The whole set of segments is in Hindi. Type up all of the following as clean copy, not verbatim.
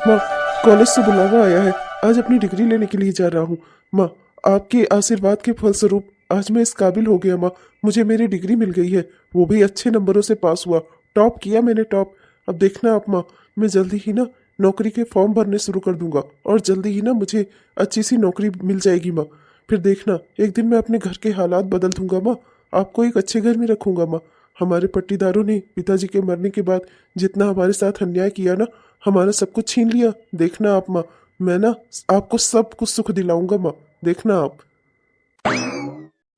माँ, कॉलेज से बुलावा आया है। आज अपनी डिग्री लेने के लिए जा रहा हूँ। माँ, आपके आशीर्वाद के फलस्वरूप आज मैं इस काबिल हो गया। माँ, मुझे मेरी डिग्री मिल गई है, वो भी अच्छे नंबरों से पास हुआ। टॉप किया मैंने, टॉप। अब देखना आप माँ, मैं जल्दी ही ना नौकरी के फॉर्म भरने शुरू कर दूंगा और जल्दी ही ना मुझे अच्छी सी नौकरी मिल जाएगी माँ। फिर देखना एक दिन मैं अपने घर के हालात बदल दूंगा माँ। आपको एक अच्छे घर में रखूंगा माँ। हमारे पट्टीदारों ने पिताजी के मरने के बाद जितना हमारे साथ अन्याय किया ना, हमारा सब कुछ छीन लिया। देखना आप माँ, मैं ना आपको सब कुछ सुख दिलाऊंगा माँ। देखना आप।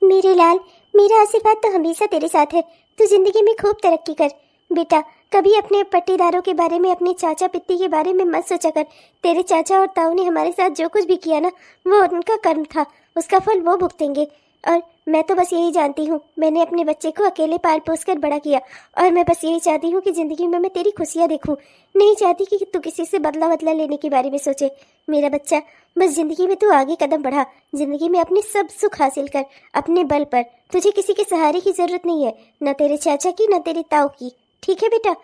मेरे लाल, मेरा आशीर्वाद तो हमेशा तेरे साथ है। तू जिंदगी में खूब तरक्की कर बेटा। कभी अपने पट्टीदारों के बारे में, अपने चाचा पित्ती के बारे में मत सोचा कर। तेरे चाचा और ताऊ ने हमारे साथ जो कुछ भी किया ना, वो उनका कर्म था, उसका फल वो भुगतेंगे। और मैं तो बस यही जानती हूँ, मैंने अपने बच्चे को अकेले पाल पोस कर बड़ा किया, और मैं बस यही चाहती हूँ कि जिंदगी में मैं तेरी खुशियाँ देखूँ। नहीं चाहती कि तू किसी से बदला बदला लेने के बारे में सोचे। मेरा बच्चा, बस जिंदगी में तू आगे कदम बढ़ा। जिंदगी में अपने सब सुख हासिल कर अपने बल पर। तुझे किसी के सहारे की जरूरत नहीं है, न तेरे चाचा की न तेरे ताऊ की। ठीक है बेटा?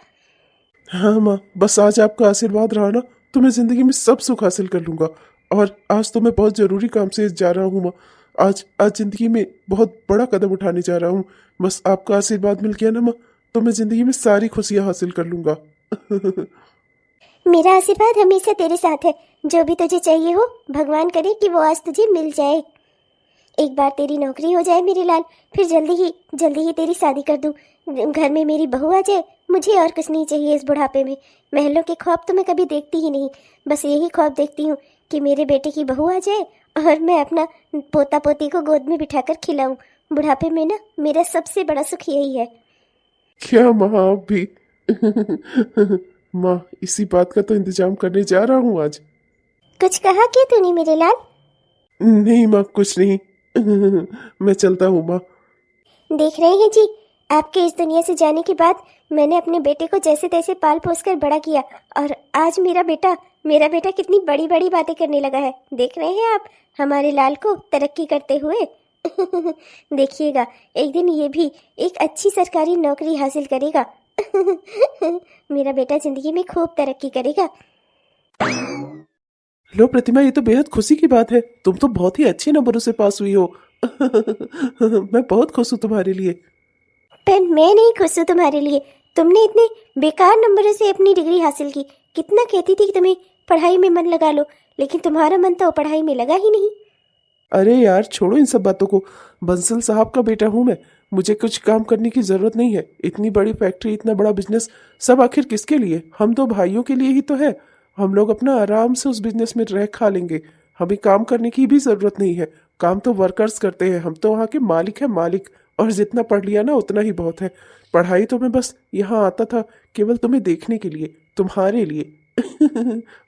हाँ माँ, बस आज आपका आशीर्वाद रहा ना, तो मैं जिंदगी में सब सुख हासिल कर लूंगा। और आज तो मैं बहुत जरूरी काम से जा रहा हूँ माँ। आज आज जिंदगी में बहुत बड़ा कदम उठाने जा रहा हूँ। बस आपका आशीर्वाद मिल गया ना माँ, तो मैं जिंदगी में सारी खुशियाँ हासिल कर लूंगा। मेरा आशीर्वाद हमेशा तेरे साथ है। जो भी तुझे चाहिए हो, भगवान करे कि वो आज तुझे मिल जाए। एक बार तेरी नौकरी हो जाए मेरे लाल, फिर जल्दी ही तेरी शादी कर दूं। घर में मेरी बहू आ जाए। मुझे और कुछ नहीं चाहिए इस बुढ़ापे में। महलों के ख्वाब तो मैं कभी देखती ही नहीं। बस यही ख्वाब देखती हूँ कि मेरे बेटे की बहू आ जाए और मैं अपना पोता पोती को गोद में बिठाकर खिलाऊं। बुढ़ापे में ना मेरा सबसे बड़ा सुख यही है। क्या माँ, आप भी? माँ, इसी बात का तो इंतजाम करने जा रहा हूँ आज। कुछ कहा क्या तूने मेरे लाल? नहीं माँ, कुछ नहीं। मैं चलता हूँ माँ। देख रहे हैं जी, आपके इस दुनिया से जाने के बाद मैंने अपने बेटे को जैसे तैसे पाल पोस कर बड़ा किया, और आज मेरा बेटा कितनी बड़ी बड़ी बातें करने लगा है। देख रहे हैं आप हमारे लाल को तरक्की करते हुए? देखिएगा, एक दिन ये भी एक अच्छी सरकारी नौकरी हासिल करेगा। मेरा बेटा जिंदगी में खूब तरक्की करेगा। लो प्रतिमा, ये तो बेहद खुशी की बात है। तुम तो बहुत ही अच्छे नंबरों से पास हुई हो। मैं बहुत खुश हूँ तुम्हारे लिए। पर मैं नहीं खुश हूँ तुम्हारे लिए। तुमने इतने बेकार नंबरों से अपनी डिग्री हासिल की। कितना कहती थी कि तुम्हें पढ़ाई में मन लगा लो, लेकिन तुम्हारा मन तो पढ़ाई में लगा ही नहीं। अरे यार, छोड़ो इन सब बातों को। बंसल साहब का बेटा हूँ मैं। मुझे कुछ काम करने की जरूरत नहीं है। इतनी बड़ी फैक्ट्री, इतना बड़ा बिजनेस, सब आखिर किसके लिए? हम तो भाइयों के लिए ही तो है। हम लोग अपना आराम से उस बिजनेस में रह खा लेंगे। हमें काम करने की भी जरूरत नहीं है। काम तो वर्कर्स करते हैं, हम तो वहाँ के मालिक हैं, मालिक। और जितना पढ़ लिया ना, उतना ही बहुत है। पढ़ाई तो मैं बस यहाँ आता था केवल तुम्हें देखने के लिए, तुम्हारे लिए।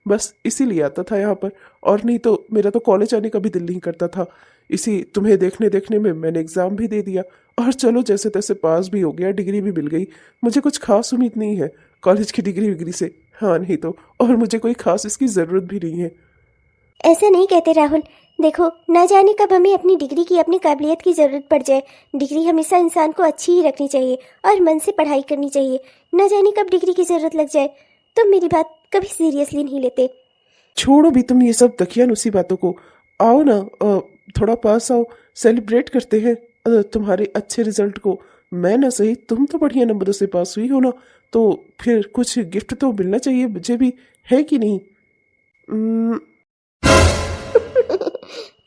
बस इसीलिए आता था यहाँ पर। और नहीं तो मेरा तो कॉलेज आने का भी दिल नहीं करता था। इसी तुम्हें देखने देखने में मैंने एग्ज़ाम भी दे दिया, और चलो जैसे तैसे पास भी हो गया, डिग्री भी मिल गई। मुझे कुछ खास उम्मीद नहीं है कॉलेज की डिग्री विग्री से। हाँ नहीं तो, और मुझे कोई खास इसकी ज़रूरत भी नहीं है। ऐसा नहीं कहते राहुल। देखो, ना जाने कब हमें अपनी डिग्री की, अपनी काबिलियत की ज़रूरत पड़ जाए। डिग्री हमेशा इंसान को अच्छी ही रखनी चाहिए और मन से पढ़ाई करनी चाहिए। ना जाने कब डिग्री की ज़रूरत लग जाए। तुम मेरी बात कभी सीरियसली नहीं लेते। छोड़ो भी तुम ये सब दकियानुसी बातों को। आओ ना, थोड़ा पास आओ, सेलिब्रेट करते हैं तुम्हारे अच्छे रिजल्ट को। मैं ना सही, तुम तो बढ़िया नंबरों से पास हुई हो ना, तो फिर कुछ गिफ्ट तो मिलना चाहिए मुझे भी, है कि नहीं? उम्म,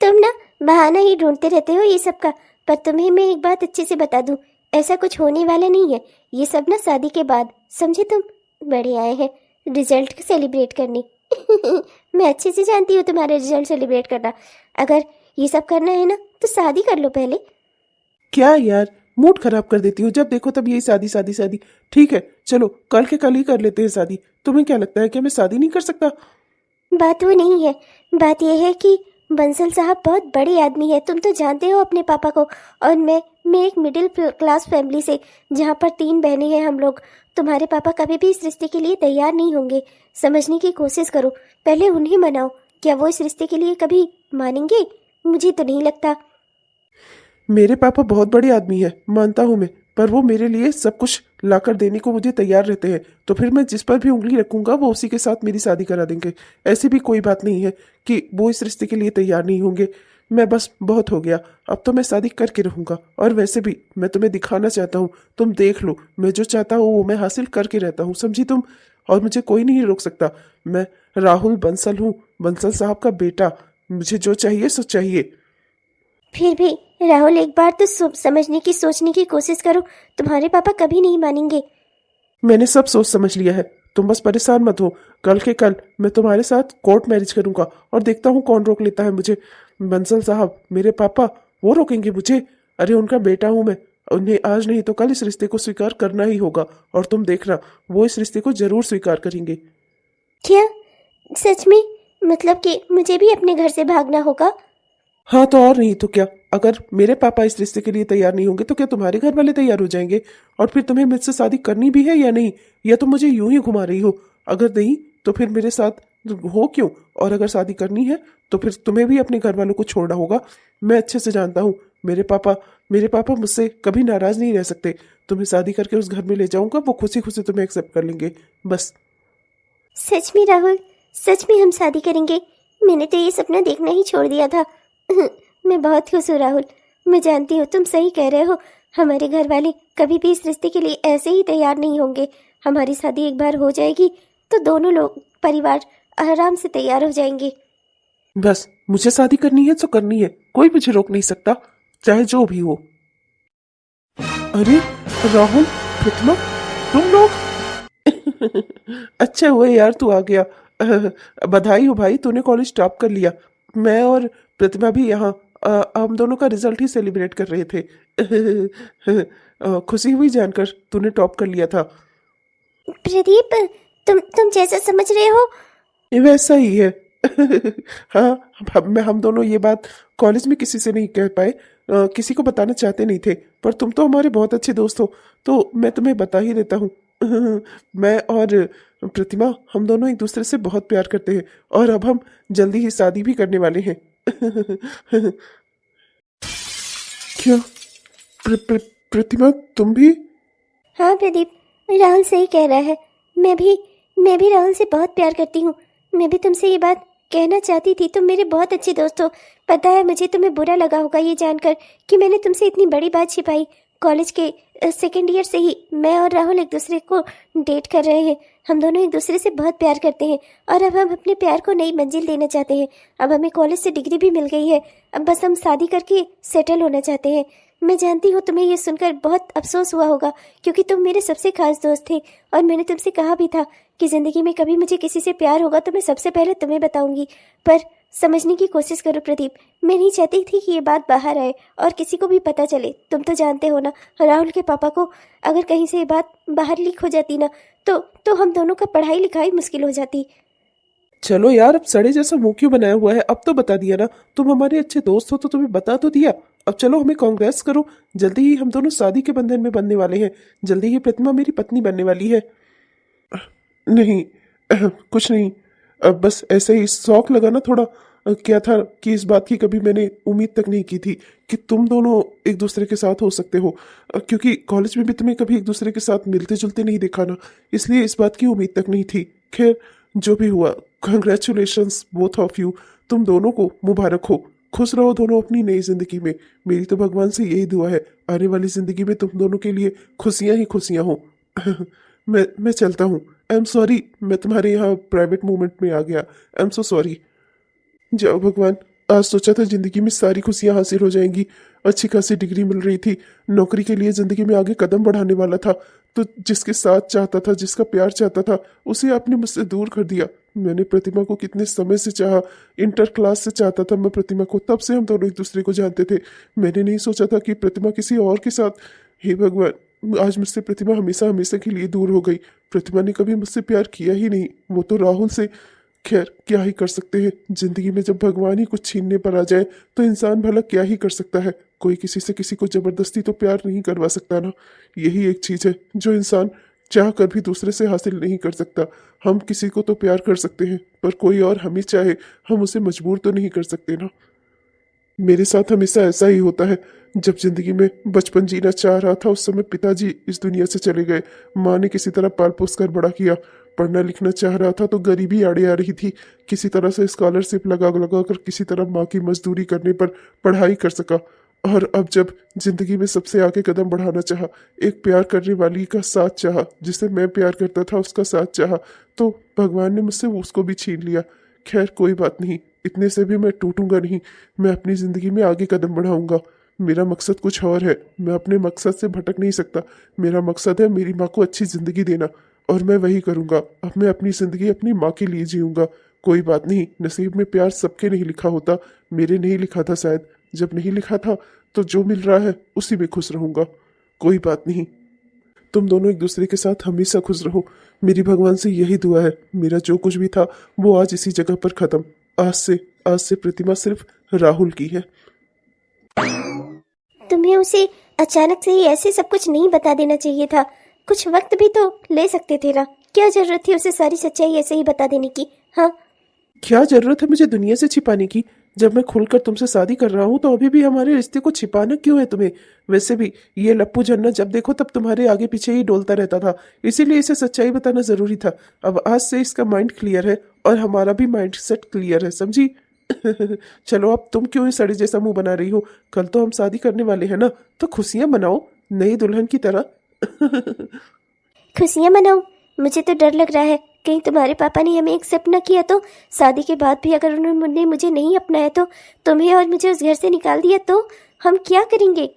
तुम ना बहाना ही ढूंढते रहते हो ये सब का। पर तुम्हें मैं एक बात अच्छे से बता दूं, ऐसा कुछ होने वाला नहीं है। ये सब ना शादी के बाद, समझे तुम? बड़े आए हैं रिजल्ट सेलिब्रेट करने। मैं अच्छे से जानती हूँ तुम्हारा रिजल्ट सेलिब्रेट करना। अगर ये सब करना है ना, तो शादी कर लो पहले। क्या यार, मूड खराब कर देती हो। जब देखो तब यही शादी शादी शादी। ठीक है, चलो कल के कल ही कर लेते हैं शादी। तुम्हें क्या लगता है कि मैं शादी नहीं कर सकता? बात वो नहीं है। बात यह है कि बंसल साहब बहुत बड़े आदमी है। तुम तो जानते हो अपने पापा को। और मैं एक मिडिल क्लास फैमिली से, जहाँ पर 3 बहनें हैं हम लोग। तुम्हारे पापा कभी भी इस रिश्ते के लिए तैयार नहीं होंगे। समझने की कोशिश करो, पहले उन्हें मनाओ। क्या वो इस रिश्ते के लिए कभी मानेंगे? मुझे तो नहीं लगता। मेरे पापा बहुत बड़े आदमी है, मानता हूँ मैं। पर वो मेरे लिए सब कुछ लाकर देने को मुझे तैयार रहते हैं, तो फिर मैं जिस पर भी उंगली रखूंगा वो उसी के साथ मेरी शादी करा देंगे। ऐसी भी कोई बात नहीं है कि वो इस रिश्ते के लिए तैयार नहीं होंगे। मैं बस बहुत हो गया, अब तो मैं शादी करके रहूंगा। और वैसे भी मैं तुम्हें दिखाना चाहता हूँ, तुम देख लो, मैं जो चाहता हूँ वो मैं हासिल करके रहता हूँ, समझी तुम? और मुझे कोई नहीं रोक सकता। मैं राहुल बंसल हूँ, बंसल साहब का बेटा। मुझे जो चाहिए सो चाहिए। फिर भी राहुल, एक बार तो समझने की सोचने की कोशिश करो। तुम्हारे पापा कभी नहीं मानेंगे। मैंने सब सोच समझ लिया है, तुम बस परेशान मत हो। कल के कल मैं तुम्हारे साथ कोर्ट मैरिज करूंगा और देखता हूँ कौन रोक लेता है मुझे। बंसल साहब, मेरे पापा, वो रोकेंगे मुझे? अरे उनका बेटा हूं मैं, उन्हें आज नहीं तो कल इस रिश्ते को स्वीकार करना ही होगा। और तुम देखना, वो इस रिश्ते को जरूर स्वीकार करेंगे। क्या? सच में? मतलब कि मुझे भी अपने घर से भागना होगा? हाँ तो और नहीं तो क्या। अगर मेरे पापा इस रिश्ते के लिए तैयार नहीं होंगे तो क्या तुम्हारे घर वाले तैयार हो जाएंगे? और फिर तुम्हें मुझसे शादी करनी भी है या नहीं? या तुम मुझे यूं ही घुमा रही हो? अगर नहीं तो फिर मेरे साथ हो क्यों? और अगर शादी करनी है तो फिर तुम्हें भी अपने घर वालों को छोड़ना होगा। मैं अच्छे से जानता हूँ, मेरे पापा मुझसे कभी नाराज नहीं रह सकते। तुम्हें शादी करके उस घर में ले जाऊंगा, वो खुशी खुशी तुम्हें एक्सेप्ट कर लेंगे, बस। सच में राहुल, सच में हम शादी करेंगे? मैंने तो ये सपना देखना ही छोड़ दिया था। मैं बहुत खुश हूँ राहुल। मैं जानती हूँ तुम सही कह रहे हो। हमारे घर वाले कभी भी इस रिश्ते के लिए ऐसे ही तैयार नहीं होंगे। हमारी शादी एक बार हो जाएगी तो दोनों लोग परिवार आराम से तैयार हो जाएंगे। बस मुझे शादी करनी है तो करनी है, कोई मुझे रोक नहीं सकता, चाहे जो भी हो। अरे राहुल, प्रतिमा, तुम लोग। अच्छा हुआ यार तू आ गया। बधाई हो भाई, तूने कॉलेज टॉप कर लिया। मैं और प्रतिमा भी यहाँ हम दोनों का रिजल्ट ही सेलिब्रेट कर रहे थे। खुशी हुई जानकर तूने टॉप कर लिया था। प्रदीप, तुम जैसा समझ रहे हो। ये वैसा ही है। हाँ, हम दोनों ये बात कॉलेज में किसी से नहीं कह पाए, किसी को बताना चाहते नहीं थे, पर तुम तो हमारे बहुत अच्छे दोस्त हो, तो मैं तुम्हें बता ही देता हूँ। मैं और प्रतिमा, हम दोनों एक दूसरे से बहुत प्यार करते हैं और अब हम जल्दी ही शादी भी करने वाले हैं। क्या? प्रतिमा, तुम भी? हाँ प्रदीप, राहुल सही कह रहा है। मैं भी राहुल से बहुत प्यार करती हूँ। मैं भी तुमसे ये बात कहना चाहती थी। तुम मेरे बहुत अच्छे दोस्त हो। पता है, मुझे तुम्हें बुरा लगा होगा ये जानकर कि मैंने तुमसे इतनी बड़ी बात छिपाई। कॉलेज के सेकेंड ईयर से ही मैं और राहुल एक दूसरे को डेट कर रहे हैं। हम दोनों एक दूसरे से बहुत प्यार करते हैं और अब हम अपने प्यार को नई मंजिल देना चाहते हैं। अब हमें कॉलेज से डिग्री भी मिल गई है। अब बस हम शादी करके सेटल होना चाहते हैं। मैं जानती हूँ तुम्हें ये सुनकर बहुत अफसोस हुआ होगा, क्योंकि तुम मेरे सबसे खास दोस्त थे और मैंने तुमसे कहा भी था कि ज़िंदगी में कभी मुझे किसी से प्यार होगा तो मैं सबसे पहले तुम्हें बताऊंगी। पर समझने की कोशिश करो प्रदीप, मैं नहीं चाहती थी कि ये बात बाहर आए और किसी को भी पता चले। तुम तो जानते हो ना, राहुल के पापा को अगर कहीं से ये बात बाहर लीक हो जाती ना तो हम दोनों का पढ़ाई लिखाई मुश्किल हो जाती। चलो यार, अब सड़े जैसा मुंह क्यों बनाया हुआ है? अब तो बता दिया ना, तुम हमारे अच्छे दोस्त हो तो तुम्हें बता तो दिया। अब चलो हमें कांग्रेस करो, जल्दी ही हम दोनों शादी के बंधन में बंधने वाले हैं। जल्दी ही प्रतिमा मेरी पत्नी बनने वाली है। नहीं, कुछ नहीं, बस ऐसे ही शौक लगा ना थोड़ा। क्या था कि इस बात की कभी मैंने उम्मीद तक नहीं की थी कि तुम दोनों एक दूसरे के साथ हो सकते हो, क्योंकि कॉलेज में भी तुम्हें कभी एक दूसरे के साथ मिलते जुलते नहीं देखा ना, इसलिए इस बात की उम्मीद तक नहीं थी। खैर, जो भी हुआ, कंग्रेचुलेशंस बोथ ऑफ यू। तुम दोनों को मुबारक हो, खुश रहो दोनों अपनी नई जिंदगी में। मेरी तो भगवान से यही दुआ है, आने वाली जिंदगी में तुम दोनों के लिए खुशियां ही खुशियां हो। मैं चलता हूँ। आई एम सॉरी, मैं तुम्हारे यहाँ प्राइवेट मोमेंट में आ गया। I am so sorry. जाओ भगवान, आज सोचा था जिंदगी में सारी खुशियां हासिल हो जाएंगी, अच्छी खासी डिग्री मिल रही थी, नौकरी के लिए जिंदगी में आगे कदम बढ़ाने वाला था, तो जिसके साथ चाहता था, जिसका प्यार चाहता था, उसे आपने मुझसे दूर कर दिया। मैंने प्रतिमा को कितने समय से चाहा, इंटर क्लास से चाहता था मैं प्रतिमा को, तब से हम दोनों एक दूसरे को जानते थे। मैंने नहीं सोचा था कि प्रतिमा किसी और के साथ। हे भगवान, आज मुझसे प्रतिमा हमेशा हमेशा के लिए दूर हो गई। प्रतिमा ने कभी मुझसे प्यार किया ही नहीं, वो तो राहुल से। खैर, क्या ही कर सकते हैं, जिंदगी में जब भगवान ही कुछ छीनने पर आ जाए तो इंसान भला क्या ही कर सकता है। कोई किसी से किसी को जबरदस्ती तो प्यार नहीं करवा सकता ना। यही एक चीज है जो इंसान चाह कर भी दूसरे से हासिल नहीं कर सकता। हम किसी को तो प्यार कर सकते हैं, पर कोई और हमें चाहे हम उसे मजबूर तो नहीं कर सकते ना। मेरे साथ हमेशा ऐसा ही होता है। जब जिंदगी में बचपन जीना चाह रहा था, उस समय पिताजी इस दुनिया से चले गए। माँ ने किसी तरह पाल पोस कर बड़ा किया। पढ़ना लिखना चाह रहा था तो गरीबी आड़े आ रही थी। किसी तरह से स्कॉलरशिप लगा लगा कर किसी तरह माँ की मजदूरी करने पर पढ़ाई कर सका। और अब जब जिंदगी में सबसे आगे कदम बढ़ाना चाहा, एक प्यार करने वाली का साथ चाहा, जिसे मैं प्यार करता था उसका साथ चाहा, तो भगवान ने मुझसे उसको भी छीन लिया। खैर कोई बात नहीं, इतने से भी मैं टूटूंगा नहीं। मैं अपनी जिंदगी में आगे कदम बढ़ाऊंगा। मेरा मकसद कुछ और है। मैं अपने मकसद से भटक नहीं सकता। मेरा मकसद है मेरी माँ को अच्छी जिंदगी देना, और मैं वही करूंगा। अब मैं अपनी जिंदगी अपनी माँ के लिए जीऊंगा। कोई बात नहीं, नसीब में प्यार सबके नहीं लिखा होता। मेरे नहीं लिखा था शायद। जब नहीं लिखा था तो जो मिल रहा है उसी में खुश रहूंगा। कोई बात नहीं, तुम दोनों एक दूसरे के साथ हमेशा खुश रहो। मेरी भगवान से यही दुआ है। मेरा जो कुछ भी था वो आज इसी जगह पर खत्म। आज से प्रतिमा सिर्फ राहुल की है। तुम्हें उसे अचानक से ही ऐसे सब कुछ नहीं बता देना चाहिए था। कुछ वक्त भी तो ले सकते थे ना। क्या जरूरत थी उसे सारी सच्चाई ऐसे ही बता देने की? हाँ, क्या जरूरत है मुझे दुनिया से छिपाने की? जब मैं खुलकर तुमसे शादी कर रहा हूँ तो अभी भी हमारे रिश्ते को छिपाना क्यों है तुम्हें? वैसे भी ये लप्पू झन्ना जब देखो तब तुम्हारे आगे पीछे ही डोलता रहता था, इसीलिए इसे सच्चाई बताना जरूरी था। अब आज से इसका माइंड क्लियर है और हमारा भी माइंड सेट क्लियर है, समझी? चलो अब तुम क्यों इस सड़े जैसा मुंह बना रही हो? कल तो हम शादी करने वाले हैं ना, तो खुशियां मनाओ नई दुल्हन की तरह। खुशियाँ मनाऊं? मुझे तो डर लग रहा है कहीं तुम्हारे पापा ने हमें एक्सेप्ट न किया तो। शादी के बाद भी अगर उन्होंने मुझे नहीं अपनाया तो, तुम्हें और मुझे उस घर से निकाल दिया तो हम क्या करेंगे?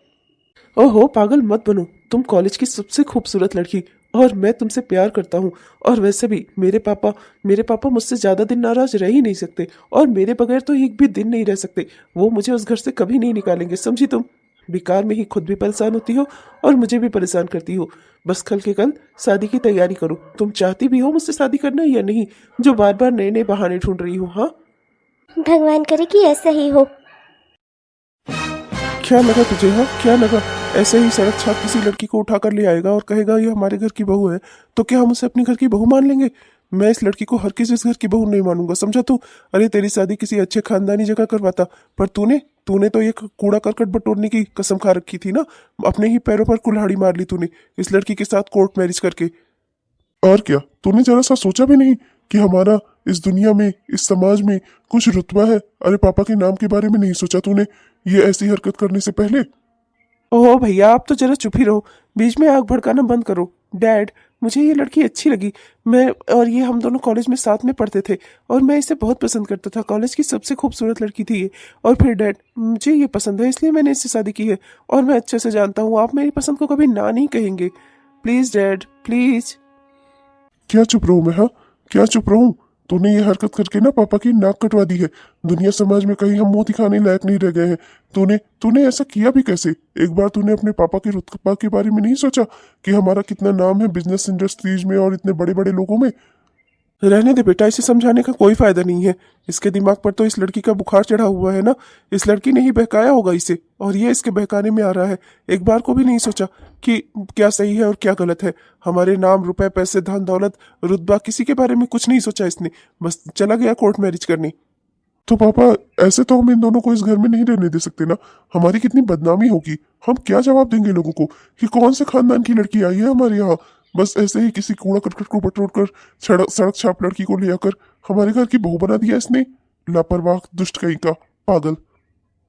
ओहो पागल मत बनो। तुम कॉलेज की सबसे खूबसूरत लड़की, और मैं तुमसे प्यार करता हूँ। और वैसे भी मेरे पापा मुझसे ज्यादा दिन नाराज रह ही नहीं सकते, और मेरे बगैर तो एक भी दिन नहीं रह सकते। वो मुझे उस घर से कभी नहीं निकालेंगे, समझी तुम? बेकार में ही खुद भी परेशान होती हो और मुझे भी परेशान करती हो। बस कल के कल शादी की तैयारी करो। तुम चाहती भी हो मुझसे शादी करना या नहीं, जो बार बार नए नए बहाने ढूंढ रही हो? हाँ, भगवान करे कि ऐसा ही हो। क्या लगा तुझे? हाँ, क्या लगा? ऐसे ही सड़क छाप किसी लड़की को उठाकर ले आएगा और कहेगा ये हमारे घर की बहू है, तो क्या हम उसे अपने घर की बहू मान लेंगे? मैं इस लड़की को हर किसी इस घर की बहू नहीं मानूंगा, समझा तू? अरे तेरी शादी किसी अच्छे खानदानी जगह करवाता, पर तूने तूने तो एक कूड़ा करकट बटोरने की कसम खा रखी थी ना। अपने ही पैरों पर कुल्हाड़ी मार ली तूने इस लड़की के साथ कोर्ट मैरिज करके। और क्या तूने जरा सा सोचा भी नहीं कि हमारा इस दुनिया में, इस समाज में कुछ रुतबा है? अरे पापा के नाम के बारे में नहीं सोचा तूने ये ऐसी हरकत करने से पहले? ओहो भैया, आप तो जरा चुप ही रहो। बीच में आग भड़काना बंद करो। डैड, मुझे ये लड़की अच्छी लगी। मैं और ये हम दोनों कॉलेज में साथ में पढ़ते थे और मैं इसे बहुत पसंद करता था। कॉलेज की सबसे खूबसूरत लड़की थी ये। और फिर डैड, मुझे ये पसंद है इसलिए मैंने इससे शादी की है, और मैं अच्छे से जानता हूँ आप मेरी पसंद को कभी ना नहीं कहेंगे। Please dad, please. क्या चुप रहूं मैं? हाँ, क्या चुप रहूं? तूने ये हरकत करके ना पापा की नाक कटवा दी है। दुनिया समाज में कहीं हम मुंह दिखाने लायक नहीं रह गए हैं। तूने तूने ऐसा किया भी कैसे? एक बार तूने अपने पापा के रुतबा के बारे में नहीं सोचा कि हमारा कितना नाम है बिजनेस इंडस्ट्रीज में और इतने बड़े बड़े लोगों में? रहने दे बेटा, इसे समझाने का कोई फायदा नहीं है। इसके दिमाग पर तो इस लड़की का बुखार चढ़ा हुआ है ना। इस लड़की ने ही बहकाया होगा इसे, और ये इसके बहकाने में आ रहा है। एक बार को भी नहीं सोचा कि क्या सही है और क्या गलत है। हमारे नाम, रुपए, पैसे, धन दौलत, रुतबा, किसी के बारे में कुछ नहीं सोचा इसने। बस चला गया कोर्ट मैरिज करने। तो पापा, ऐसे तो हम इन दोनों को इस घर में नहीं रहने दे सकते ना। हमारी कितनी बदनामी होगी। हम क्या जवाब देंगे लोगों को कि कौन से खानदान की लड़की आई है हमारे यहाँ? बस ऐसे ही किसी कूड़ा करकट को बटोर कर सड़क सड़क छाप लड़की को ले आकर हमारे घर की बहू बना दिया इसने। लापरवाह दुष्ट कहीं का पागल।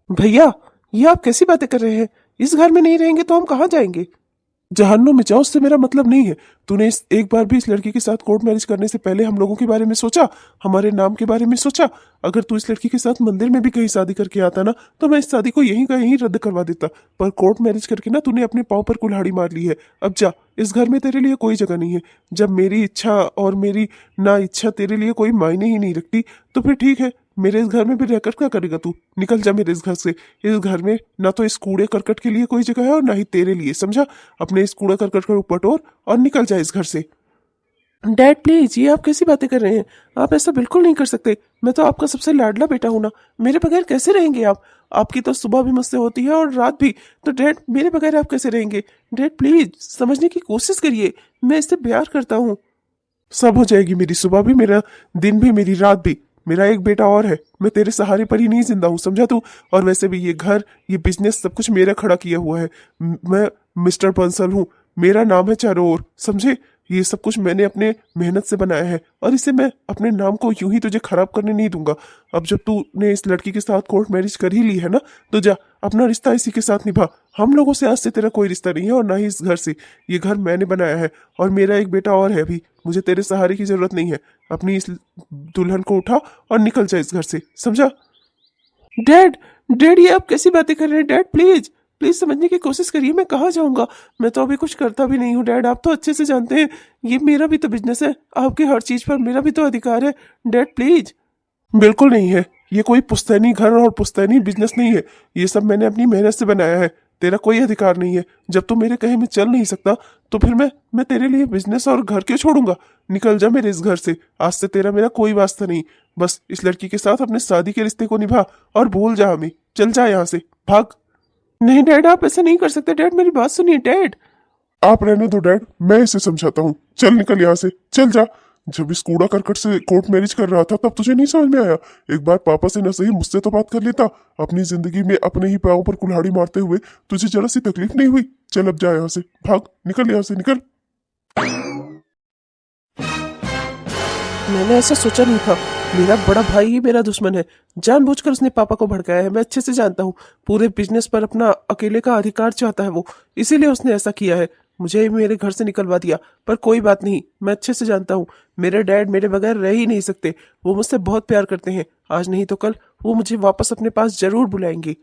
भैया, ये आप कैसी बातें कर रहे हैं? इस घर में नहीं रहेंगे तो हम कहाँ जाएंगे? जहन्नुम में जाओ, उससे मेरा मतलब नहीं है। तूने इस एक बार भी इस लड़की के साथ कोर्ट मैरिज करने से पहले हम लोगों के बारे में सोचा? हमारे नाम के बारे में सोचा? अगर तू इस लड़की के साथ मंदिर में भी कहीं शादी करके आता ना, तो मैं इस शादी को यहीं का यहीं रद्द करवा देता। पर कोर्ट मैरिज करके ना तूने अपने पाँव पर कुल्हाड़ी मार ली है। अब जा, इस घर में तेरे लिए कोई जगह नहीं है। जब मेरी इच्छा और मेरी ना इच्छा तेरे लिए कोई मायने ही नहीं रखती, तो फिर ठीक है, मेरे इस घर में भी रहकर क्या करेगा तू? निकल जा मेरे इस घर से। इस घर में ना तो इस कूड़े करकट के लिए कोई जगह है और ना ही तेरे लिए, समझा? अपने इस कूड़ा करकट को बटोर और निकल जा इस घर से। डैड प्लीज, ये आप कैसी बातें कर रहे हैं? आप ऐसा बिल्कुल नहीं कर सकते। मैं तो आपका सबसे लाडला बेटा हूं ना। मेरे बगैर कैसे रहेंगे आप? आपकी तो सुबह भी मुझसे होती है और रात भी, तो डैड मेरे बगैर आप कैसे रहेंगे? डैड प्लीज समझने की कोशिश करिए, मैं इससे प्यार करता हूँ। सब हो जाएगी, मेरी सुबह भी, मेरा दिन भी, मेरी रात भी। मेरा एक बेटा और है, मैं तेरे सहारे पर ही नहीं जिंदा हूँ, समझा तू? और वैसे भी ये घर, ये बिजनेस सब कुछ मेरा खड़ा किया हुआ है। मैं मिस्टर बंसल हूँ, मेरा नाम है चारों ओर, समझे? ये सब कुछ मैंने अपने मेहनत से बनाया है और इसे मैं अपने नाम को यूं ही तुझे खराब करने नहीं दूंगा। अब जब तूने इस लड़की के साथ कोर्ट मैरिज कर ही ली है ना, तो जा अपना रिश्ता इसी के साथ निभा। हम लोगों से आज से तेरा कोई रिश्ता नहीं है और ना ही इस घर से। ये घर मैंने बनाया है और मेरा एक बेटा और है अभी। मुझे तेरे सहारे की जरूरत नहीं है। अपनी इस दुल्हन को उठा और निकल जा इस घर से, समझा? डैड, डैड ये आप कैसी बातें कर रहे हैं? डैड प्लीज, प्लीज समझने की कोशिश करिए। मैं कहाँ जाऊंगा? मैं तो अभी कुछ करता भी नहीं हूँ डैड, आप तो अच्छे से जानते हैं। ये मेरा भी तो बिजनेस है, आपकी हर चीज पर मेरा भी तो अधिकार है। Dad please. बिल्कुल नहीं है, ये कोई पुश्तैनी घर और पुश्तैनी बिजनेस नहीं है। ये सब मैंने अपनी मेहनत से बनाया है। तेरा कोई अधिकार नहीं है। जब तू मेरे कहे में चल नहीं सकता तो फिर मैं तेरे लिए बिजनेस और घर क्यों छोड़ूंगा? निकल जा मेरे इस घर से। आज से तेरा मेरा कोई वास्ता नहीं। बस इस लड़की के साथ अपने शादी के रिश्ते को निभा और भूल जा हमें। चल जा यहाँ से, भाग। नहीं डैड, आप ऐसा नहीं कर सकते। डैड मेरी बात सुनिए डैड। आप रहने दो डैड, मैं इसे समझाता हूँ। चल निकल यहाँ से, चल जा। जब इस कूड़ा करकट से कोर्ट मैरिज कर रहा था तब तुझे नहीं समझ में आया? एक बार पापा से न सही मुझसे तो बात कर लेता। अपनी जिंदगी में अपने ही पाँव पर कुल्हाड़ी मारते हुए तुझे जरा सी तकलीफ नहीं हुई? चल अब जा यहाँ से, भाग, निकल यहाँ से, निकल। मैंने ऐसा सोचा नहीं था। मेरा बड़ा भाई ही मेरा दुश्मन है। जानबूझकर उसने पापा को भड़काया है। मैं अच्छे से जानता हूँ। पूरे बिजनेस पर अपना अकेले का अधिकार चाहता है वो, इसीलिए उसने ऐसा किया है। मुझे मेरे घर से निकलवा दिया। पर कोई बात नहीं, मैं अच्छे से जानता हूँ मेरे डैड मेरे बगैर रह ही नहीं सकते। वो मुझसे बहुत प्यार करते हैं। आज नहीं तो कल वो मुझे वापस अपने पास जरूर बुलाएंगे।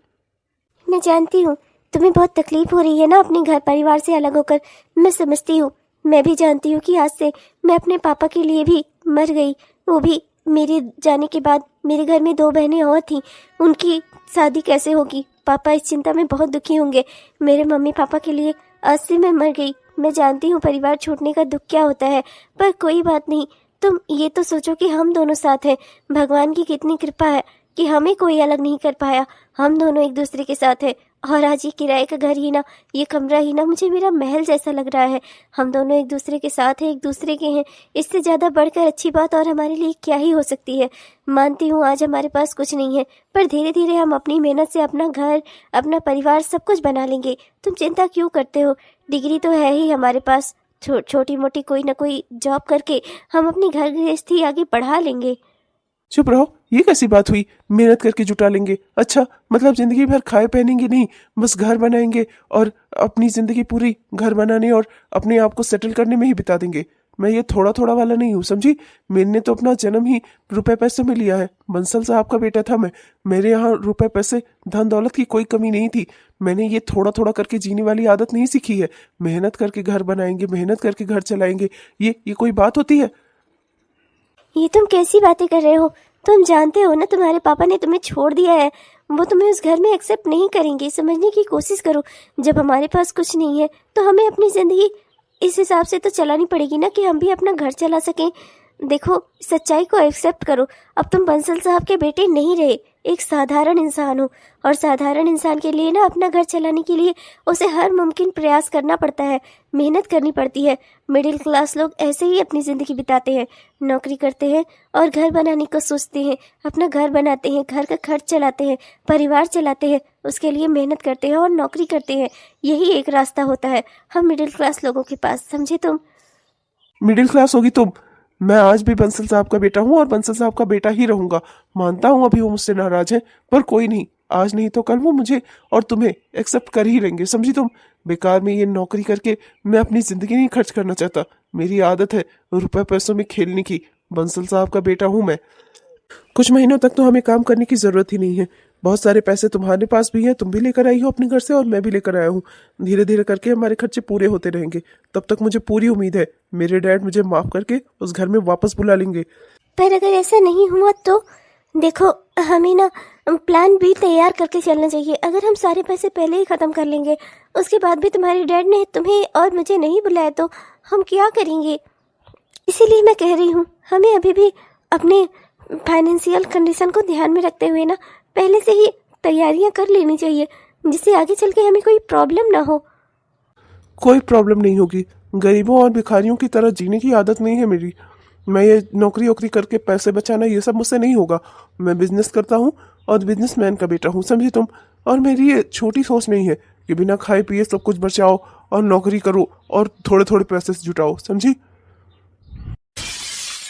मैं जानती हूँ तुम्हें बहुत तकलीफ हो रही है ना अपने घर परिवार से अलग होकर। मैं समझती हूँ। मैं भी जानती हूँ कि आज से मैं अपने पापा के लिए भी मर गई। वो भी मेरे जाने के बाद। मेरे घर में 2 बहनें और थीं, उनकी शादी कैसे होगी? पापा इस चिंता में बहुत दुखी होंगे। मेरे मम्मी पापा के लिए आज से मैं मर गई। मैं जानती हूँ परिवार छूटने का दुख क्या होता है, पर कोई बात नहीं। तुम ये तो सोचो कि हम दोनों साथ हैं। भगवान की कितनी कृपा है कि हमें कोई अलग नहीं कर पाया। हम दोनों एक दूसरे के साथ हैं। और आज ये किराए का घर ही ना, ये कमरा ही ना, मुझे मेरा महल जैसा लग रहा है। हम दोनों एक दूसरे के साथ हैं, एक दूसरे के हैं। इससे ज़्यादा बढ़कर अच्छी बात और हमारे लिए क्या ही हो सकती है। मानती हूँ आज हमारे पास कुछ नहीं है, पर धीरे धीरे हम अपनी मेहनत से अपना घर, अपना परिवार सब कुछ बना लेंगे। तुम चिंता क्यों करते हो? डिग्री तो है ही हमारे पास। छोटी मोटी कोई ना कोई जॉब करके हम अपनी घर गृहस्थी आगे बढ़ा लेंगे। चुप रहो, ये कैसी बात हुई? मेहनत करके जुटा लेंगे? अच्छा, मतलब जिंदगी भर खाए पहनेंगे नहीं, बस घर बनाएंगे और अपनी जिंदगी पूरी घर बनाने और अपने आप को सेटल करने में ही बिता देंगे। मैं ये थोड़ा थोड़ा वाला नहीं हूँ, समझी? मैंने तो अपना जन्म ही रुपए पैसे में लिया है। बंसल साहब का बेटा था मैं। मेरे यहाँ रुपए पैसे धन दौलत की कोई कमी नहीं थी। मैंने ये थोड़ा थोड़ा करके जीने वाली आदत नहीं सीखी है। मेहनत करके घर बनाएंगे, मेहनत करके घर चलाएंगे, ये कोई बात होती है? ये तुम कैसी बातें कर रहे हो? तुम जानते हो ना तुम्हारे पापा ने तुम्हें छोड़ दिया है। वो तुम्हें उस घर में एक्सेप्ट नहीं करेंगे। समझने की कोशिश करो। जब हमारे पास कुछ नहीं है तो हमें अपनी ज़िंदगी इस हिसाब से तो चलानी पड़ेगी ना कि हम भी अपना घर चला सकें। देखो, सच्चाई को एक्सेप्ट करो। अब तुम बंसल साहब के बेटे नहीं रहे, एक साधारण इंसान हो। और साधारण इंसान के लिए ना अपना घर चलाने के लिए उसे हर मुमकिन प्रयास करना पड़ता है, मेहनत करनी पड़ती है। मिडिल क्लास लोग ऐसे ही अपनी ज़िंदगी बिताते हैं, नौकरी करते हैं और घर बनाने को सोचते हैं, अपना घर बनाते हैं, घर का खर्च चलाते हैं, परिवार चलाते हैं, उसके लिए मेहनत करते हैं और नौकरी करते हैं। यही एक रास्ता होता है हम मिडिल क्लास लोगों के पास, समझे तुम? मिडिल क्लास होगी तुम? मैं आज भी बंसल साहब का बेटा हूँ और बंसल साहब का बेटा ही रहूंगा। मानता हूँ अभी वो मुझसे नाराज है, पर कोई नहीं, आज नहीं तो कल वो मुझे और तुम्हें एक्सेप्ट कर ही लेंगे, समझी तुम? बेकार में ये नौकरी करके मैं अपनी जिंदगी नहीं खर्च करना चाहता। मेरी आदत है रुपए पैसों में खेलने की। बंसल साहब का बेटा हूँ मैं। कुछ महीनों तक तो हमें काम करने की जरूरत ही नहीं है। बहुत सारे पैसे तुम्हारे पास भी हैं, तुम भी लेकर आई हो अपने घर से और मैं भी लेकर आया हूँ। धीरे धीरे करके हमारे खर्चे पूरे होते रहेंगे। तब तक मुझे पूरी उम्मीद है मेरे डैड मुझे माफ करके उस घर में वापस बुला लेंगे। पर अगर ऐसा नहीं हुआ तो देखो, हमें ना प्लान भी तैयार करके चलना चाहिए। अगर हम सारे पैसे पहले ही ख़त्म कर लेंगे, उसके बाद भी तुम्हारे डैड ने तुम्हें और मुझे नहीं बुलाया तो हम क्या करेंगे? इसीलिए मैं कह रही हूँ हमें अभी भी अपने फाइनेंशियल कंडीशन को ध्यान में रखते हुए ना पहले से ही तैयारियां कर लेनी चाहिए, जिससे आगे चल के हमें कोई प्रॉब्लम ना हो। कोई प्रॉब्लम नहीं होगी। गरीबों और भिखारियों की तरह जीने की आदत नहीं है मेरी। मैं ये नौकरी वोकरी करके पैसे बचाना ये सब मुझसे नहीं होगा। मैं बिजनेस करता हूँ और बिजनेसमैन का बेटा हूँ, समझी तुम। और मेरी ये छोटी सोच नहीं है कि बिना खाए पिए सब कुछ बचाओ और नौकरी करो और थोड़े थोड़े पैसे से जुटाओ, समझी।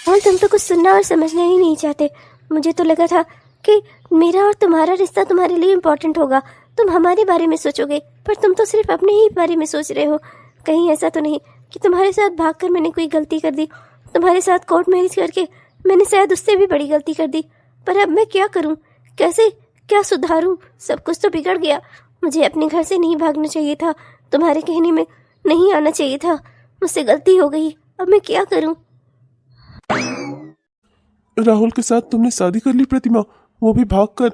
और तुम तो कुछ सुनना और समझना ही नहीं चाहते। मुझे तो लगा था कि मेरा और तुम्हारा रिश्ता तुम्हारे लिए इम्पोर्टेंट होगा, तुम हमारे बारे में सोचोगे, पर तुम तो सिर्फ अपने ही बारे में सोच रहे हो। कहीं ऐसा तो नहीं कि तुम्हारे साथ भागकर मैंने कोई गलती कर दी, तुम्हारे साथ कोर्ट मैरिज करके मैंने शायद उससे भी बड़ी गलती कर दी। पर अब मैं क्या करूं, कैसे क्या सुधारूं? सब कुछ तो बिगड़ गया। मुझे अपने घर से नहीं भागना चाहिए था, तुम्हारे कहने में नहीं आना चाहिए था। मुझसे गलती हो गई, अब मैं क्या करूं? राहुल के साथ तुमने शादी कर ली प्रतिमा, वो भी भाग कर।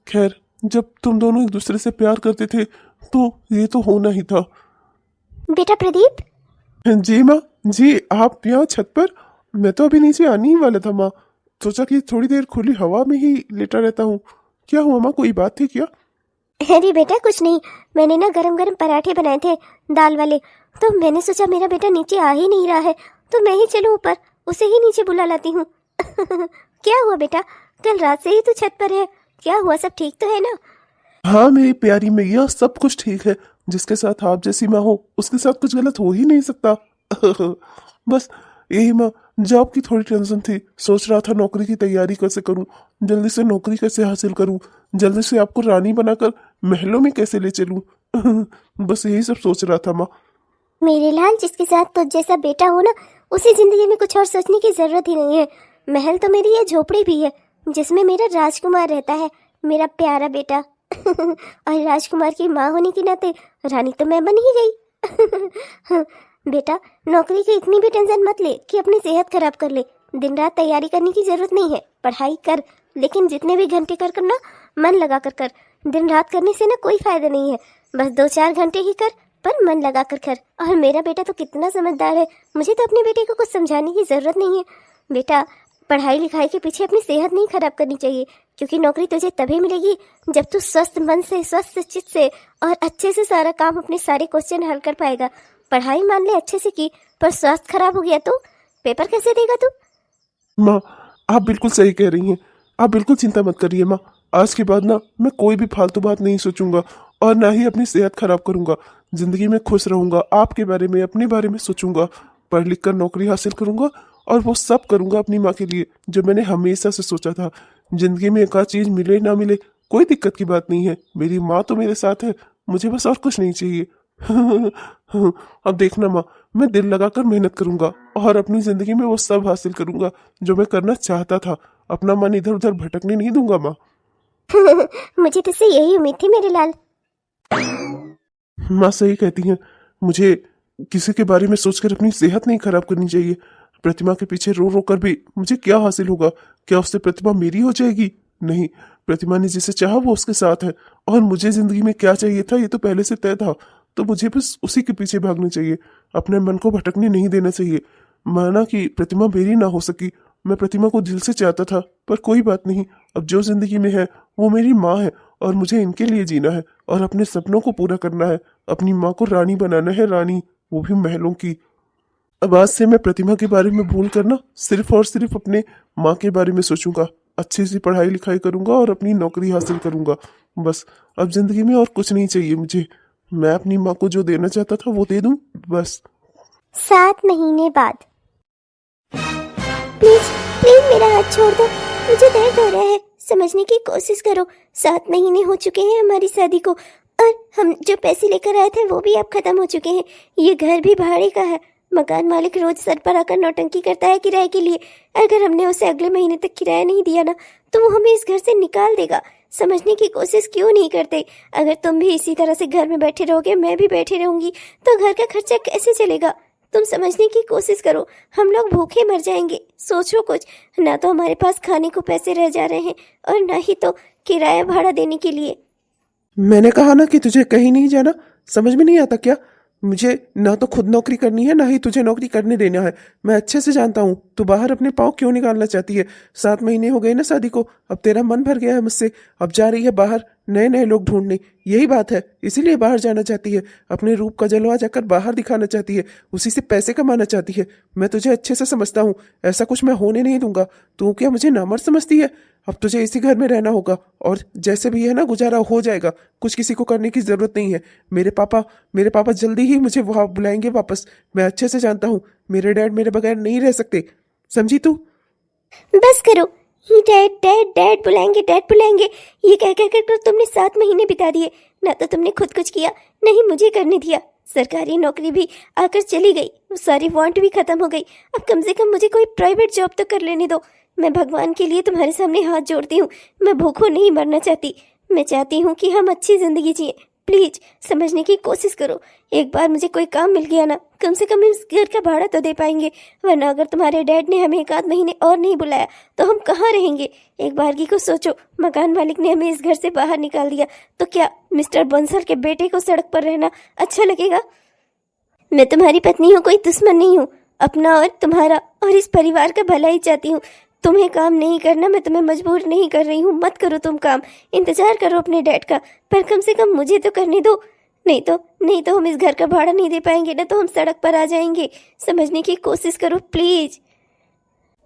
खैर, जब तुम दोनों एक दूसरे से प्यार करते थे तो ये तो होना ही था। बेटा प्रदीप। जी माँ जी, आप यहाँ छत पर? मैं तो अभी नीचे आने ही वाला था माँ। सोचा कि थोड़ी देर खुली हवा में ही लेटा रहता हूँ। क्या हुआ माँ, कोई बात थी क्या? अरे बेटा कुछ नहीं, मैंने ना गरम गरम पराठे बनाए थे दाल वाले, तो मैंने सोचा मेरा बेटा नीचे आ ही नहीं रहा है तो मैं ही चलूं ऊपर, उसे ही नीचे बुला लाती हूँ। क्या हुआ बेटा, कल रात से ही तू छत पर है, क्या हुआ, सब ठीक तो है ना? हाँ मेरी प्यारी मैया, सब कुछ ठीक है। जिसके साथ आप जैसी माँ हो उसके साथ कुछ गलत हो ही नहीं सकता। बस यही माँ, जॉब की थोड़ी टेंशन थी। सोच रहा था नौकरी की तैयारी कैसे करूं, जल्दी से नौकरी कैसे हासिल करूं, जल्दी से आपको रानी बनाकर महलों में कैसे ले चलूं। बस यही सब सोच रहा था माँ। मेरे लाल, जिसके साथ तुझ जैसा बेटा हो ना, उसी जिंदगी में कुछ और सोचने की जरूरत ही नहीं है। महल तो मेरी ये झोपड़ी भी है जिसमें मेरा राजकुमार रहता है, मेरा प्यारा बेटा। और राजकुमार की माँ होने के नाते रानी तो मैं बन ही गई। बेटा, नौकरी की इतनी भी टेंशन मत ले कि अपनी सेहत खराब कर ले। दिन रात तैयारी करने की जरूरत नहीं है, पढ़ाई कर, लेकिन जितने भी घंटे कर करना मन लगा कर कर। दिन रात करने से ना कोई फायदा नहीं है, बस 2-4 घंटे ही कर, पर मन लगा कर कर। और मेरा बेटा तो कितना समझदार है, मुझे तो अपने बेटे को कुछ समझाने की जरूरत नहीं है। बेटा, पढ़ाई लिखाई के पीछे अपनी सेहत नहीं खराब करनी चाहिए, क्योंकि नौकरी तुझे तभी मिलेगी जब तू स्वस्थ मन से, स्वस्थ चित्त से और अच्छे से सारा काम, अपने सारे क्वेश्चन हल कर पाएगा। पढ़ाई मान ले अच्छे से की, पर स्वास्थ्य खराब हो गया तो पेपर कैसे देगा तू? माँ, आप बिल्कुल सही कह रही हैं। आप बिल्कुल चिंता मत करिए माँ। आज के बाद ना मैं कोई भी फालतू बात नहीं सोचूंगा और ना ही अपनी सेहत खराब करूंगा। जिंदगी में खुश रहूंगा, आपके बारे में, अपने बारे में सोचूंगा, पढ़ लिख कर नौकरी हासिल करूंगा और वो सब करूंगा अपनी माँ के लिए जो मैंने हमेशा से सोचा था। जिंदगी में एक आध चीज मिले ना मिले कोई दिक्कत की बात नहीं है, मेरी माँ तो मेरे साथ है, मुझे बस और कुछ नहीं चाहिए। अब देखना माँ, मैं दिल लगाकर मेहनत करूंगा और अपनी जिंदगी में वो सब हासिल करूंगा जो मैं करना चाहता था। अपना मन इधर उधर भटकने नहीं दूंगा माँ। मुझे तुझसे यही उम्मीद थी मेरे लाल। माँ सही कहती हैं, मुझे किसी के बारे में सोचकर अपनी सेहत नहीं खराब करनी चाहिए। प्रतिमा के पीछे रो रो कर भी मुझे क्या हासिल होगा? क्या उससे प्रतिमा मेरी हो जाएगी? नहीं, प्रतिमा ने जिसे चाहा वो उसके साथ है और मुझे जिंदगी में क्या चाहिए था ये तो पहले से तय था, तो मुझे बस उसी के पीछे भागना चाहिए। अपने मन को भटकने नहीं देना चाहिए। माना कि प्रतिमा मेरी ना हो सकी, मैं प्रतिमा को दिल से चाहता था, पर कोई बात नहीं, अब जो जिंदगी में है वो मेरी माँ है और मुझे इनके लिए जीना है और अपने सपनों को पूरा करना है। अपनी माँ को रानी बनाना है, रानी, वो भी महलों की। अब आज से मैं प्रतिमा के बारे में भूल कर ना सिर्फ और सिर्फ अपने माँ के बारे में सोचूंगा, अच्छी सी पढ़ाई लिखाई करूंगा और अपनी नौकरी हासिल करूंगा। बस अब जिंदगी में और कुछ नहीं चाहिए मुझे। मैं अपनी माँ को जो देना चाहता था वो दे दूं, बस। 7 महीने बाद। प्लीज प्लीज मेरा हाथ छोड़ दो, मुझे दर्द हो रहा है, समझने की कोशिश करो। 7 महीने हो चुके हैं हमारी शादी को, और हम जो पैसे लेकर आए थे वो भी अब खत्म हो चुके हैं। ये घर भी भाड़े का है, मकान मालिक रोज सर पर आकर नौटंकी करता है किराए के लिए। अगर हमने उसे अगले महीने तक किराया नहीं दिया ना तो वो हमें इस घर से निकाल देगा। समझने की कोशिश क्यों नहीं करते? अगर तुम भी इसी तरह से घर में बैठे रहोगे, मैं भी बैठी रहूंगी, तो घर का खर्चा कैसे चलेगा? तुम समझने की कोशिश करो, हम लोग भूखे मर जाएंगे। सोचो कुछ, ना तो हमारे पास खाने को पैसे रह जा रहे हैं और ना ही तो किराया भाड़ा देने के लिए। मैंने कहा ना कि तुझे कहीं नहीं जाना, समझ में नहीं आता क्या? मुझे ना तो खुद नौकरी करनी है ना ही तुझे नौकरी करने देना है। मैं अच्छे से जानता हूँ तू बाहर अपने पाँव क्यों निकालना चाहती है। 7 महीने हो गए ना शादी को, अब तेरा मन भर गया है मुझसे, अब जा रही है बाहर नए नए लोग ढूंढने, यही बात है। इसीलिए बाहर जाना चाहती है, अपने रूप का जलवा जाकर बाहर दिखाना चाहती है, उसी से पैसे कमाना चाहती है। मैं तुझे अच्छे से समझता हूँ, ऐसा कुछ मैं होने नहीं दूंगा। तू क्या मुझे नामर्द समझती है? अब तुझे इसी घर में रहना होगा और जैसे भी है ना गुजारा हो जाएगा, कुछ किसी को करने की जरूरत नहीं है। मेरे पापा जल्दी ही मुझे वहां बुलाएंगे वापस। मैं अच्छे से जानता हूँ, मेरे डैड मेरे बगैर नहीं रह सकते, समझी तू? बस करो, ही डैड डैड डैड बुलाएंगे, डैड बुलाएंगे, ये कह कह कर तुमने 7 महीने बिता दिए। ना तो तुमने खुद कुछ किया, नहीं मुझे करने दिया। सरकारी नौकरी भी आकर चली गई, वो सारी वांट भी खत्म हो गई। अब कम से कम मुझे कोई प्राइवेट जॉब तो कर लेने दो। मैं भगवान के लिए तुम्हारे सामने हाथ जोड़ती हूँ, मैं भूखों नहीं मरना चाहती। मैं चाहती हूँ कि हम अच्छी जिंदगी जिए। प्लीज समझने की कोशिश करो। एक बार मुझे कोई काम मिल गया ना, कम से कम इस घर का भाड़ा तो दे पाएंगे। वरना अगर तुम्हारे डैड ने हमें 1 आध महीने और नहीं बुलाया तो हम कहाँ रहेंगे? एक बार की को सोचो, मकान मालिक ने हमें इस घर से बाहर निकाल दिया तो क्या मिस्टर बंसल के बेटे को सड़क पर रहना अच्छा लगेगा? मैं तुम्हारी पत्नी हूँ, कोई दुश्मन नहीं हूँ। अपना और तुम्हारा और इस परिवार का भला ही चाहती हूँ। तुम्हें काम नहीं करना, मैं तुम्हें मजबूर नहीं कर रही हूँ। मत करो तुम काम, इंतजार करो अपने डैड का, पर कम से कम मुझे तो करने दो। नहीं तो हम इस घर का भाड़ा नहीं दे पाएंगे ना, तो हम सड़क पर आ जाएंगे। समझने की कोशिश करो प्लीज।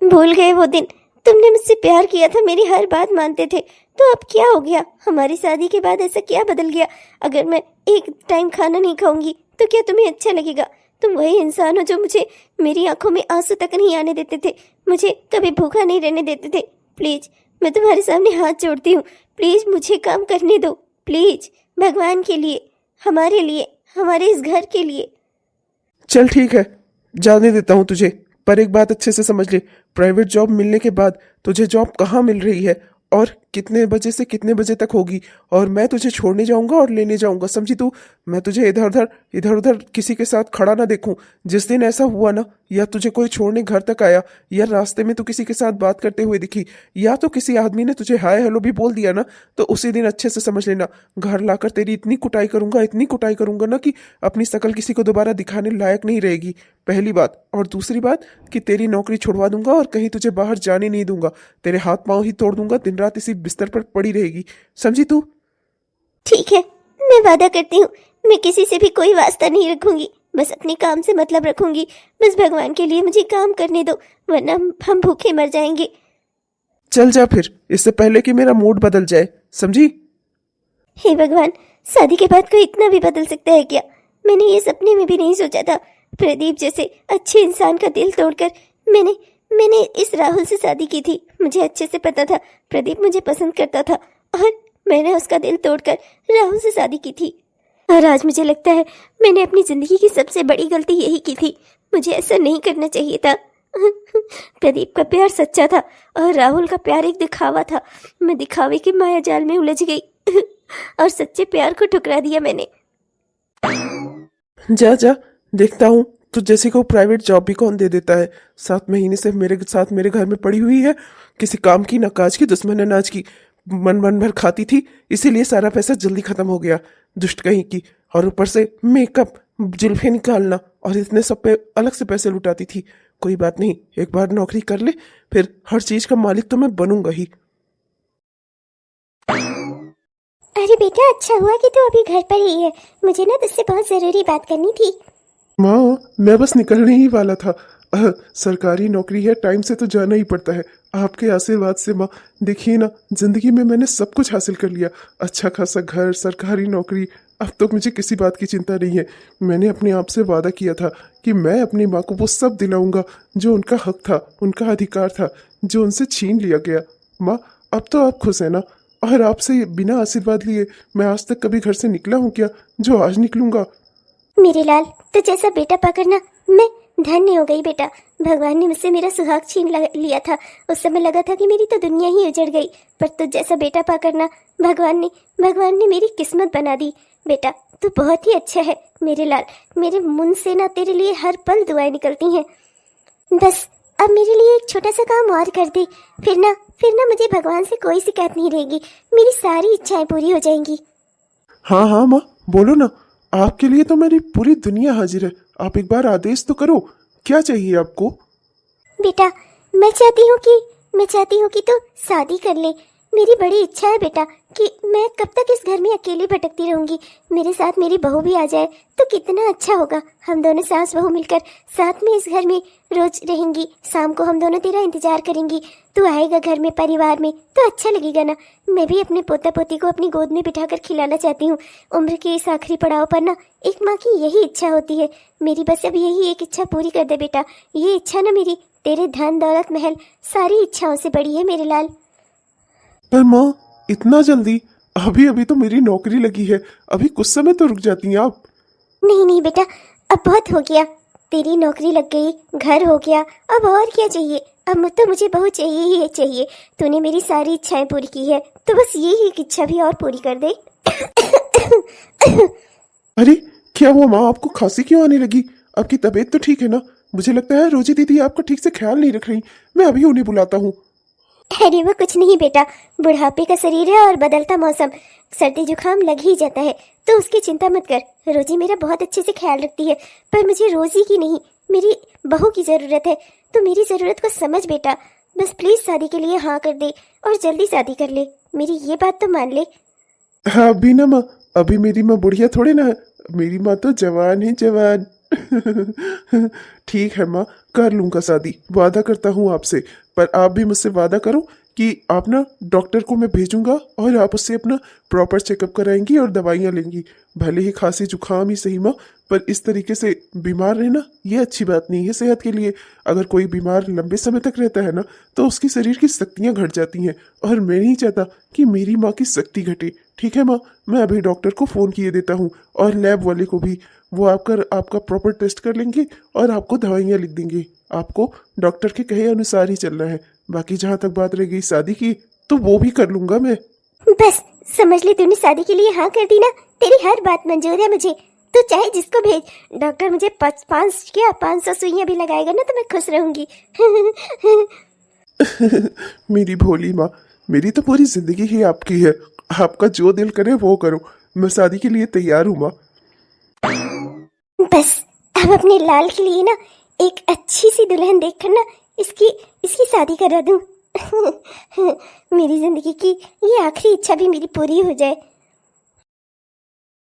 भूल गए वो दिन? तुमने मुझसे प्यार किया था, मेरी हर बात मानते थे, तो अब क्या हो गया? हमारी शादी के बाद ऐसा क्या बदल गया? अगर मैं एक टाइम खाना नहीं खाऊंगी तो क्या तुम्हें अच्छा लगेगा? तुम वही इंसान हो जो मुझे मेरी आंखों में आंसू तक नहीं आने देते थे, मुझे कभी भूखा नहीं रहने देते थे। प्लीज मैं तुम्हारे सामने हाथ जोड़ती हूँ, प्लीज मुझे काम करने दो। प्लीज, भगवान के लिए, हमारे लिए, हमारे इस घर के लिए। चल ठीक है, जाने देता हूँ तुझे, पर एक बात अच्छे से समझ ले। प्राइवेट जॉब मिलने के बाद तुझे जॉब कहाँ मिल रही है और कितने बजे से कितने बजे तक होगी, और मैं तुझे छोड़ने जाऊंगा और लेने जाऊंगा, समझी तू? मैं तुझे इधर उधर किसी के साथ खड़ा ना देखूं। जिस दिन ऐसा हुआ ना, या तुझे कोई छोड़ने घर तक आया, या रास्ते में तू किसी के साथ बात करते हुए दिखी, या तो किसी आदमी ने तुझे हाय हेलो भी बोल दिया ना, तो उसी दिन अच्छे से समझ लेना, घर लाकर तेरी इतनी कुटाई करूंगा ना कि अपनी शकल किसी को दोबारा दिखाने लायक नहीं रहेगी, पहली बात। और दूसरी बात कि तेरी नौकरी छुड़वा दूंगा और कहीं तुझे बाहर जाने नहीं दूंगा, तेरे हाथ पांव ही तोड़ दूंगा, दिन रात इसी बिस्तर पर पड़ी रहेगी, समझी तू? ठीक है, मैं वादा करती हूँ, मैं किसी से भी कोई वास्ता नहीं रखूंगी, बस अपने काम से मतलब रखूंगी। बस भगवान के लिए मुझे काम करने दो, वरना हम भूखे मर जाएंगे। चल जा फिर, इससे पहले कि मेरा मूड बदल जाए, समझी? हे भगवान, शादी के बाद कोई इतना भी बदल सकता है क्या? मैंने ये सपने में भी नहीं सोचा था। प्रदीप जैसे अच्छे इंसान का दिल तोड़कर मैंने इस राहुल से शादी की थी। मुझे अच्छे से पता था प्रदीप मुझे पसंद करता था, और मैंने उसका दिल तोड़कर राहुल से शादी की थी। और आज मुझे लगता है मैंने अपनी जिंदगी की सबसे बड़ी गलती यही की थी। मुझे ऐसा नहीं करना चाहिए था। प्रदीप का प्यार सच्चा था और राहुल का प्यार एक दिखावा था। मैं दिखावे के माया जाल में उलझ गई और सच्चे प्यार को ठुकरा दिया मैंने। जा जा, देखता हूँ तो जैसे को प्राइवेट जॉब भी कौन दे देता है। 7 महीने से मेरे साथ मेरे घर में पड़ी हुई है, किसी काम की ना काज की, दुश्मन अनाज की, मन भर खाती थी, इसीलिए सारा पैसा जल्दी खत्म हो गया, दुष्ट कहीं की। और ऊपर से मेकअप, जुल्फे निकालना और इतने सब पे अलग से पैसे लुटाती थी। कोई बात नहीं, एक बार नौकरी कर ले, फिर हर चीज का मालिक तो मैं बनूंगा ही। अरे बेटा, अच्छा हुआ कि तू अभी घर पर ही है। मुझे ना तुझसे बहुत जरूरी बात करनी थी। माँ, मैं बस निकलने ही वाला था। सरकारी नौकरी है, टाइम से तो जाना ही पड़ता है। आपके आशीर्वाद से माँ, देखिए ना, जिंदगी में मैंने सब कुछ हासिल कर लिया, अच्छा खासा घर, सरकारी नौकरी। अब तो मुझे किसी बात की चिंता नहीं है। मैंने अपने आप से वादा किया था कि मैं अपनी माँ को वो सब दिलाऊंगा जो उनका हक था, उनका अधिकार था, जो उनसे छीन लिया गया। माँ, अब तो आप खुश है ना? और आपसे बिना आशीर्वाद लिए मैं आज तक कभी घर से निकला हूँ क्या, जो आज निकलूंगा? मेरे लाल, तो जैसा बेटा पाकर ना मैं धन्य हो गई बेटा। भगवान ने मुझसे मेरा सुहाग छीन लिया था। उस समय लगा था कि मेरी तो दुनिया ही उजड़ गई, पर तू जैसा बेटा पाकर ना भगवान ने मेरी किस्मत बना दी। बेटा तू बहुत ही अच्छा है मेरे लाल। मेरे मुंह से ना तेरे लिए हर पल दुआएं निकलती हैं। बस अब मेरे लिए एक छोटा सा काम और कर दे, फिर ना मुझे भगवान से कोई शिकायत नहीं रहेगी। मेरी सारी इच्छाएं पूरी हो जाएंगी। हाँ हाँ माँ, बोलो ना, आपके लिए तो मेरी पूरी दुनिया हाजिर है। आप एक बार आदेश तो करो, क्या चाहिए आपको? बेटा मैं चाहती हूँ कि तू शादी कर ले। मेरी बड़ी इच्छा है बेटा कि मैं कब तक इस घर में अकेली भटकती रहूंगी। मेरे साथ मेरी बहू भी आ जाए तो कितना अच्छा होगा। हम दोनों सास बहू मिलकर साथ में इस घर में रोज रहेंगी। शाम को हम दोनों तेरा इंतजार करेंगी। तू आएगा घर में, परिवार में, तो अच्छा लगेगा ना। मैं भी अपने पोता पोती को अपनी गोद में बिठाकर खिलाना चाहती हूँ। उम्र के इस आखिरी पड़ाव पर ना एक माँ की यही इच्छा होती है। मेरी बस अब यही एक इच्छा पूरी कर दे बेटा। ये इच्छा ना मेरी तेरे धन दौलत महल सारी इच्छाओं से बड़ी है मेरे लाल। पर माँ, इतना जल्दी? अभी अभी तो मेरी नौकरी लगी है, अभी कुछ समय तो रुक जाती हैं आप। नहीं नहीं बेटा, अब बहुत हो गया। तेरी नौकरी लग गई, घर हो गया, अब और क्या चाहिए। अब तो मुझे बहू चाहिए ही चाहिए। तूने मेरी सारी इच्छाएं पूरी की है, तो बस यही एक इच्छा भी और पूरी कर दे। अरे क्या हुआ माँ, आपको खांसी क्यों आने लगी? आपकी तबीयत तो ठीक है ना? मुझे लगता है रोजी दीदी आपका ठीक से ख्याल नहीं रख रही। मैं अभी उन्हें बुलाता हूँ। अरे वो कुछ नहीं बेटा, बुढ़ापे का शरीर है और बदलता मौसम, सर्दी जुकाम लग ही जाता है, तो उसकी चिंता मत कर। रोजी मेरा बहुत अच्छे से ख्याल रखती है, पर मुझे रोजी की नहीं, मेरी बहू की ज़रूरत है। तो मेरी ज़रूरत को समझ बेटा। बस प्लीज़ शादी के लिए हाँ कर दे और जल्दी शादी कर ले। मेरी ये बात तो मान ले। हाँ अभी ना माँ, अभी मेरी माँ बुढ़िया थोड़ी ना है। मेरी माँ तो जवान है, जवान। ठीक है माँ, कर लूंगा शादी, वादा करता हूँ आपसे। पर आप भी मुझसे वादा करो कि आप ना डॉक्टर को मैं भेजूंगा और आप उससे अपना प्रॉपर चेकअप कराएंगी और दवाइयाँ लेंगी। भले ही खांसी जुकाम ही सही माँ, पर इस तरीके से बीमार रहना ये अच्छी बात नहीं है सेहत के लिए। अगर कोई बीमार लंबे समय तक रहता है ना, तो उसकी शरीर की शक्तियाँ घट जाती हैं, और मैं नहीं चाहता कि मेरी माँ की शक्ति घटे। ठीक है माँ, मैं अभी डॉक्टर को फ़ोन किए देता हूँ और लैब वाले को भी। वो आकर आपका प्रॉपर टेस्ट कर लेंगे और आपको दवाइयाँ लिख देंगे। आपको डॉक्टर के कहे अनुसार ही चलना है। बाकी जहाँ तक बात रह गई शादी की, तो वो भी कर लूंगा मैं। बस समझ ले, तूने शादी के लिए हाँ कर दी ना, तेरी हर बात मंजूर है मुझे। तू चाहे जिसको भेज, डॉक्टर मुझे 500 सुइयां भी लगाएगा ना तो मैं खुश रहूंगी। मेरी भोली माँ, मेरी तो पूरी जिंदगी ही आपकी है। आपका जो दिल करे वो करो, मैं शादी के लिए तैयार हूँ माँ। बस अब अपने लाल के लिए ना एक अच्छी सी दुल्हन देखकर ना इसकी इसकी शादी करा दूं। मेरी जिंदगी की ये आखिरी इच्छा भी मेरी पूरी हो जाए